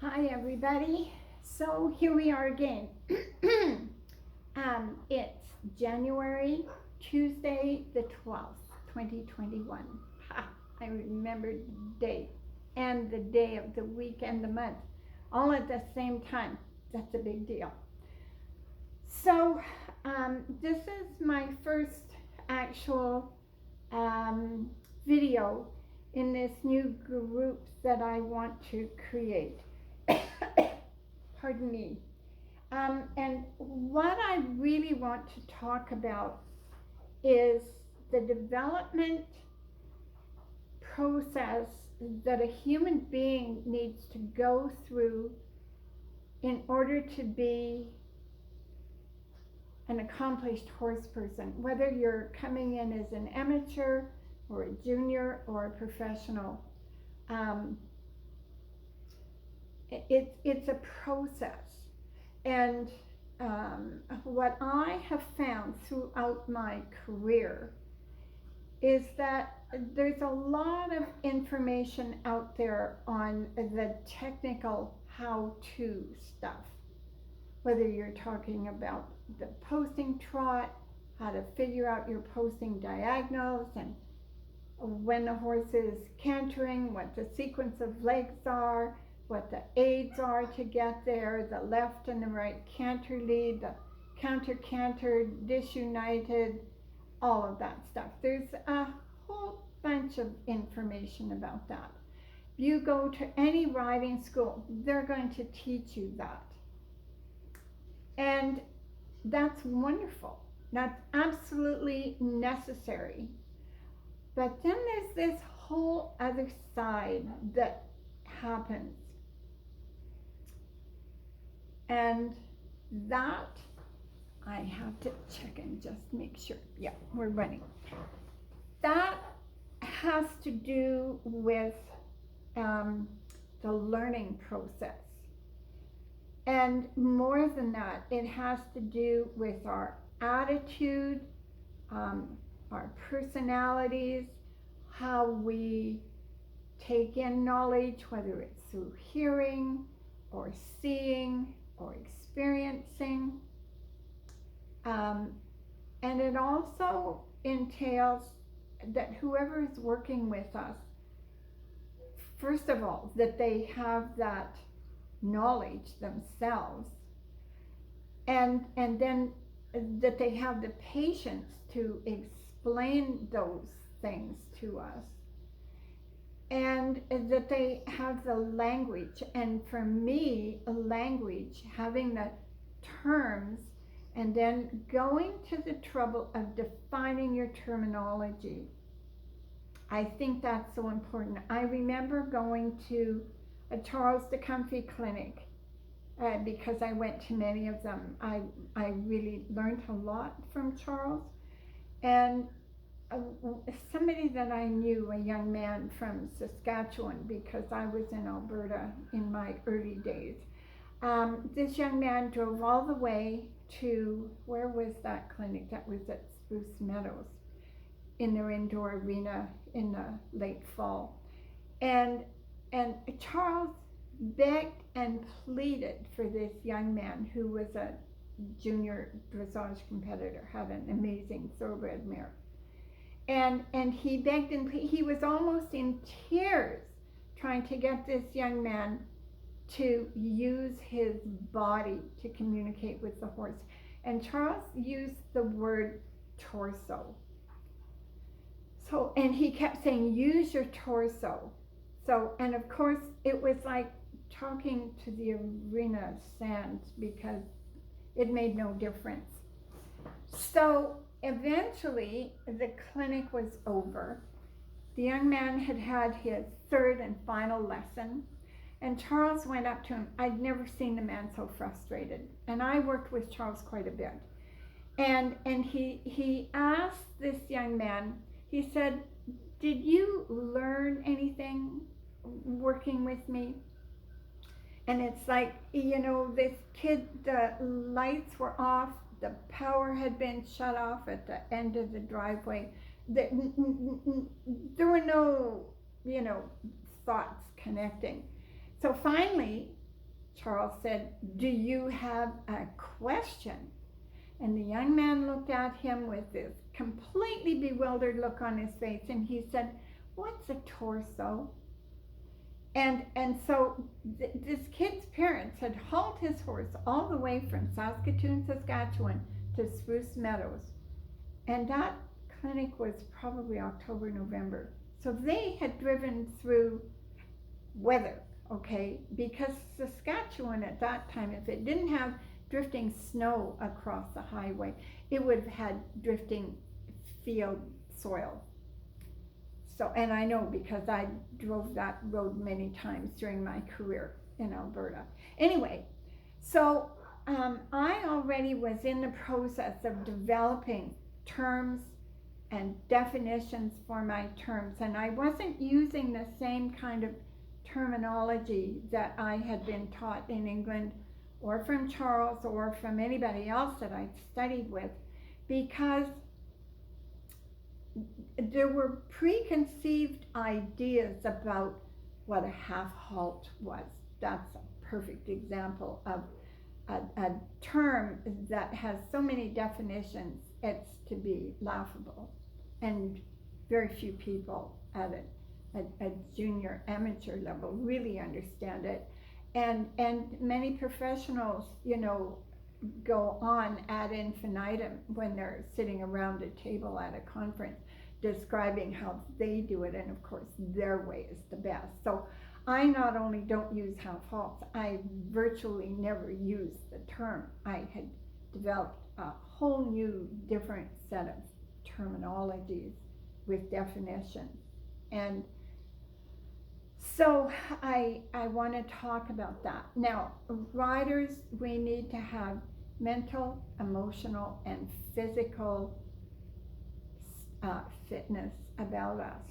Hi, everybody. So here we are again. It's January, Tuesday, the 12th, 2021. Ha, I remember the date and the day of the week and the month all at the same time. That's a big deal. So, this is my first actual video in this new group that I want to create. Pardon me. And what I really want to talk about is the development process that a human being needs to go through in order to be an accomplished horse person, whether you're coming in as an amateur or a junior or a professional. It's a process. And what I have found throughout my career is that there's a lot of information out there on the technical how-to stuff. Whether you're talking about the posting trot, how to figure out your posting diagonals, and when the horse is cantering, what the sequence of legs are, what the aids are to get there, the left and the right canter lead, the counter canter, disunited, all of that stuff. There's a whole bunch of information about that. You go to any riding school, they're going to teach you that. And that's wonderful. That's absolutely necessary. But then there's this whole other side that happens. And that, I have to check and just make sure. Yeah, we're running. That has to do with the learning process. And more than that, it has to do with our attitude, our personalities, how we take in knowledge, whether it's through hearing or seeing or experiencing. And it also entails that whoever is working with us, first of all, that they have that knowledge themselves, and then that they have the patience to explain those things to us, and that they have the language. And for me, a language, having the terms, and then going to the trouble of defining your terminology, I think that's so important. I remember going to a Charles de Comfy clinic because I went to many of them. I really learned a lot from Charles. And somebody that I knew, a young man from Saskatchewan, because I was in Alberta in my early days, this young man drove all the way to, where was that clinic? That was at Spruce Meadows, in their indoor arena in the late fall. And Charles begged and pleaded for this young man who was a junior dressage competitor, had an amazing thoroughbred mare. And he begged and pleaded. He was almost in tears trying to get this young man to use his body to communicate with the horse. And Charles used the word torso. So, and he kept saying, use your torso. So, and of course, it was like talking to the arena sand because it made no difference. So, eventually, the clinic was over. The young man had had his third and final lesson, and Charles went up to him. I'd never seen the man so frustrated, and I worked with Charles quite a bit. And he asked this young man, he said, did you learn anything working with me? And it's like, you know, this kid, the lights were off, the power had been shut off at the end of the driveway. There were no, you know, thoughts connecting. So finally, Charles said, "Do you have a question?" And the young man looked at him with this completely bewildered look on his face, and he said, "What's a torso?" And so this kid's parents had hauled his horse all the way from Saskatoon, Saskatchewan to Spruce Meadows. And that clinic was probably October, November. So they had driven through weather, okay? Because Saskatchewan at that time, if it didn't have drifting snow across the highway, it would have had drifting field soil. So, and I know because I drove that road many times during my career in Alberta. Anyway, so I already was in the process of developing terms and definitions for my terms, and I wasn't using the same kind of terminology that I had been taught in England or from Charles or from anybody else that I'd studied with, because there were preconceived ideas about what a half halt was. That's a perfect example of a term that has so many definitions, it's to be laughable. And very few people at a junior amateur level really understand it. And many professionals, you know, go on ad infinitum when they're sitting around a table at a conference describing how they do it, and of course their way is the best. So I not only don't use half halts, I virtually never use the term. I had developed a whole new different set of terminologies with definitions. And so I want to talk about that. Now, riders, we need to have mental, emotional, and physical fitness about us.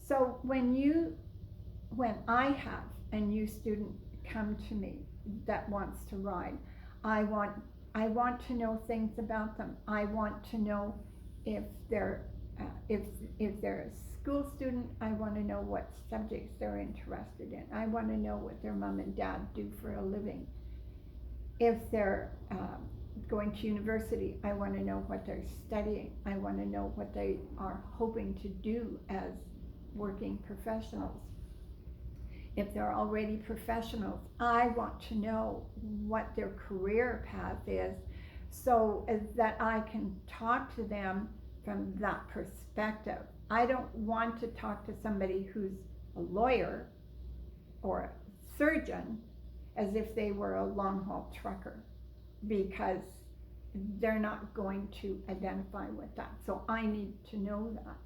So when I have a new student come to me that wants to ride, I want to know things about them. I want to know if they're a school student. I want to know what subjects they're interested in. I want to know what their mom and dad do for a living. If they're going to university, I want to know what they're studying. I want to know what they are hoping to do as working professionals. If they're already professionals, I want to know what their career path is, so that I can talk to them from that perspective. I don't want to talk to somebody who's a lawyer or a surgeon as if they were a long-haul trucker, because they're not going to identify with that. So I need to know that,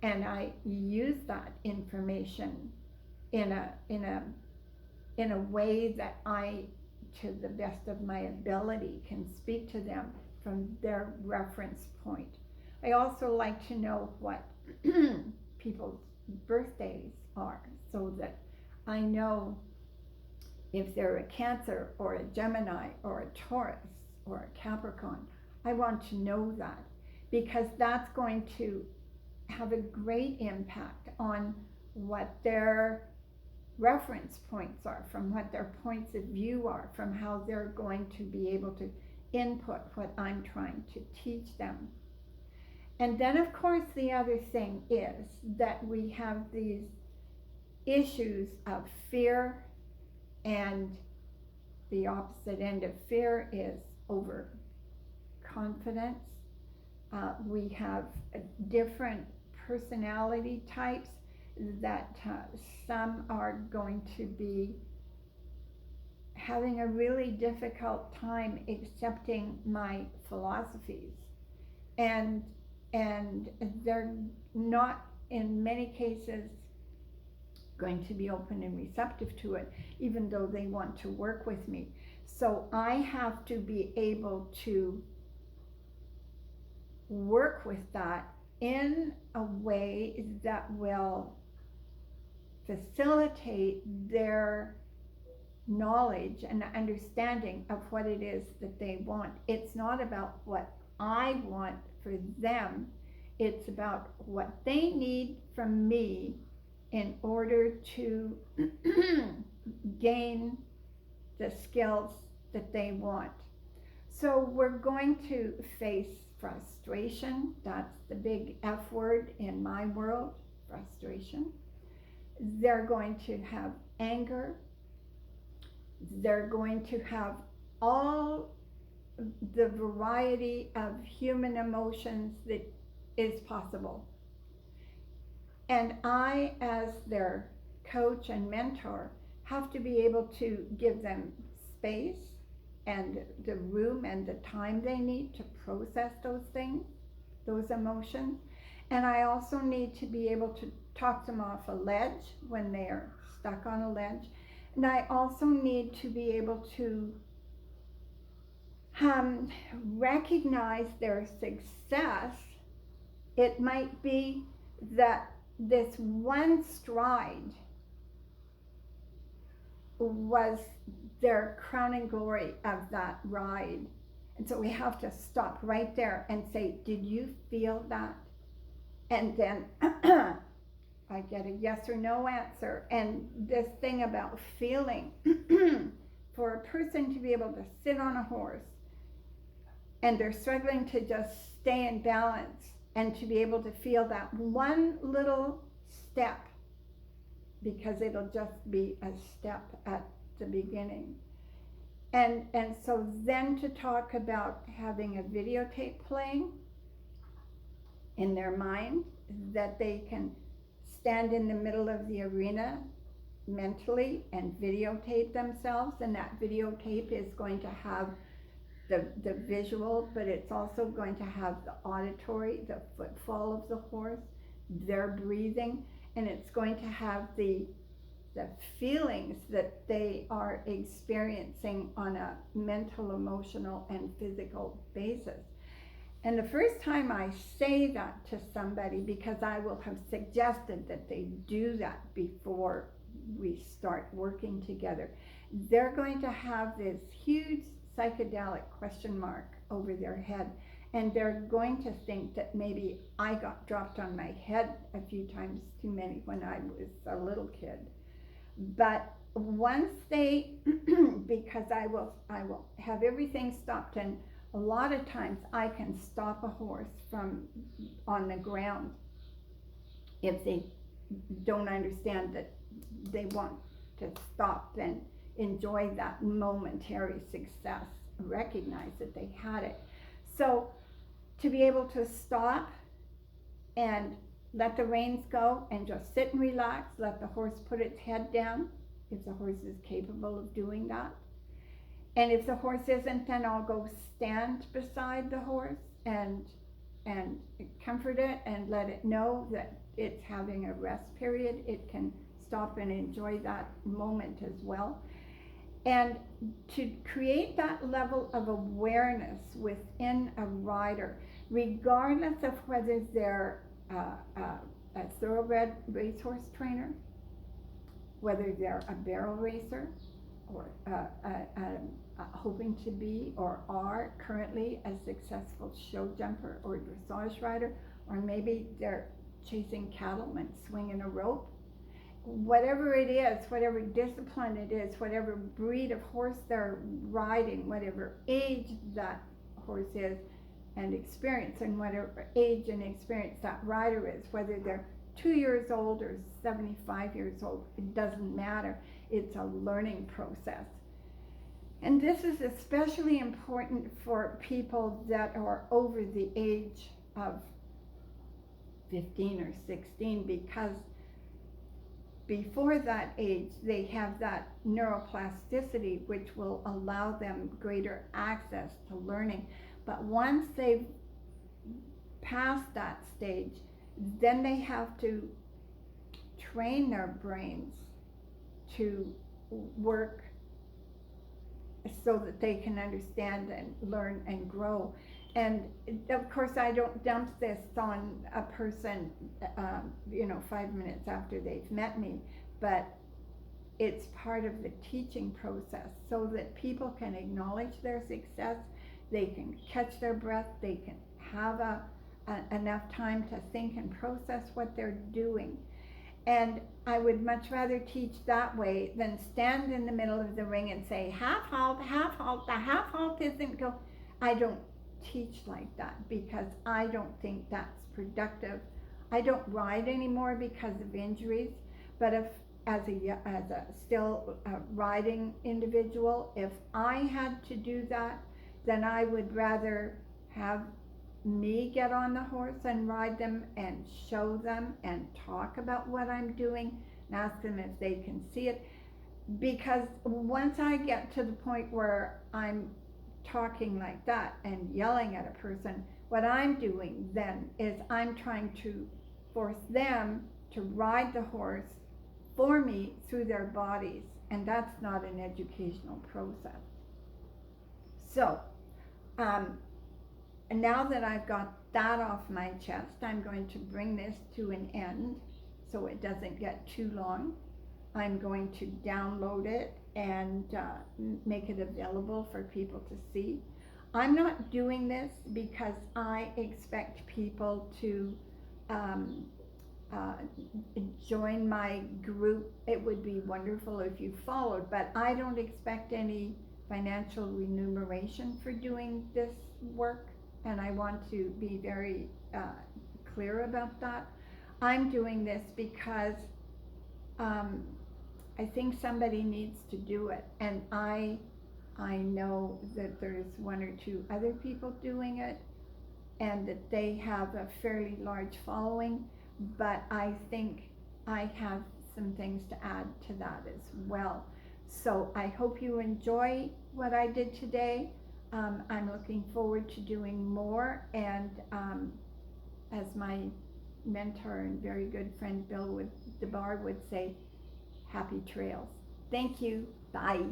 and I use that information in a way that I, to the best of my ability, can speak to them from their reference point. I also like to know what people's birthdays are, so that I know if they're a Cancer or a Gemini or a Taurus or a Capricorn. I want to know that, because that's going to have a great impact on what their reference points are, from what their points of view are, from how they're going to be able to input what I'm trying to teach them. And then of course the other thing is that we have these issues of fear, and the opposite end of fear is overconfidence. We have different personality types that some are going to be having a really difficult time accepting my philosophies, and they're not, in many cases, going to be open and receptive to it, even though they want to work with me. So I have to be able to work with that in a way that will facilitate their knowledge and understanding of what it is that they want. It's not about what I want for them, it's about what they need from me in order to gain the skills that they want. So we're going to face frustration. That's the big F word in my world, frustration. They're going to have anger. They're going to have all the variety of human emotions that is possible. And I, as their coach and mentor, have to be able to give them space and the room and the time they need to process those things, those emotions. And I also need to be able to talk them off a ledge when they are stuck on a ledge. And I also need to be able to recognize their success. It might be that this one stride was their crowning glory of that ride. And so we have to stop right there and say, did you feel that? And then I get a yes or no answer. And this thing about feeling, for a person to be able to sit on a horse and they're struggling to just stay in balance and to be able to feel that one little step, because it'll just be a step at the beginning. And so then to talk about having a videotape playing in their mind, that they can stand in the middle of the arena mentally and videotape themselves, and that videotape is going to have the visual, but it's also going to have the auditory, the footfall of the horse, their breathing, and it's going to have the feelings that they are experiencing on a mental, emotional, and physical basis. And the first time I say that to somebody, because I will have suggested that they do that before we start working together, they're going to have this huge psychedelic question mark over their head, and they're going to think that maybe I got dropped on my head a few times too many when I was a little kid. But once they, because I will have everything stopped, and a lot of times I can stop a horse from on the ground if they don't understand that they want to stop and enjoy that momentary success, recognize that they had it. So to be able to stop and let the reins go and just sit and relax, let the horse put its head down, if the horse is capable of doing that. And if the horse isn't, then I'll go stand beside the horse and comfort it and let it know that it's having a rest period. It can stop and enjoy that moment as well. And to create that level of awareness within a rider, regardless of whether they're a thoroughbred racehorse trainer, whether they're a barrel racer, or hoping to be or are currently a successful show jumper or dressage rider, or maybe they're chasing cattlemen swinging a rope. Whatever it is, whatever discipline it is, whatever breed of horse they're riding, whatever age that horse is and experience, and whatever age and experience that rider is, whether they're 2 years old or 75 years old, it doesn't matter. It's a learning process. And this is especially important for people that are over the age of 15 or 16, because before that age, they have that neuroplasticity, which will allow them greater access to learning. But once they've passed that stage, then they have to train their brains to work so that they can understand and learn and grow. And of course, I don't dump this on a person, 5 minutes after they've met me, but it's part of the teaching process so that people can acknowledge their success, they can catch their breath, they can have enough time to think and process what they're doing. And I would much rather teach that way than stand in the middle of the ring and say, half halt, the half halt isn't go. I don't teach like that because I don't think that's productive. I don't ride anymore because of injuries, but if as a still riding individual, if I had to do that, then I would rather have me get on the horse and ride them and show them and talk about what I'm doing and ask them if they can see it. Because once I get to the point where I'm talking like that and yelling at a person, what I'm doing then is I'm trying to force them to ride the horse for me through their bodies, and that's not an educational process. So, and now that I've got that off my chest, I'm going to bring this to an end so it doesn't get too long. I'm going to download it and make it available for people to see. I'm not doing this because I expect people to join my group. It would be wonderful if you followed, but I don't expect any financial remuneration for doing this work, and I want to be very clear about that. I'm doing this because I think somebody needs to do it, and I know that there's one or two other people doing it, and that they have a fairly large following, but I think I have some things to add to that as well. So I hope you enjoy what I did today. I'm looking forward to doing more, and as my mentor and very good friend Bill DeBar would say, happy trails. Thank you. Bye.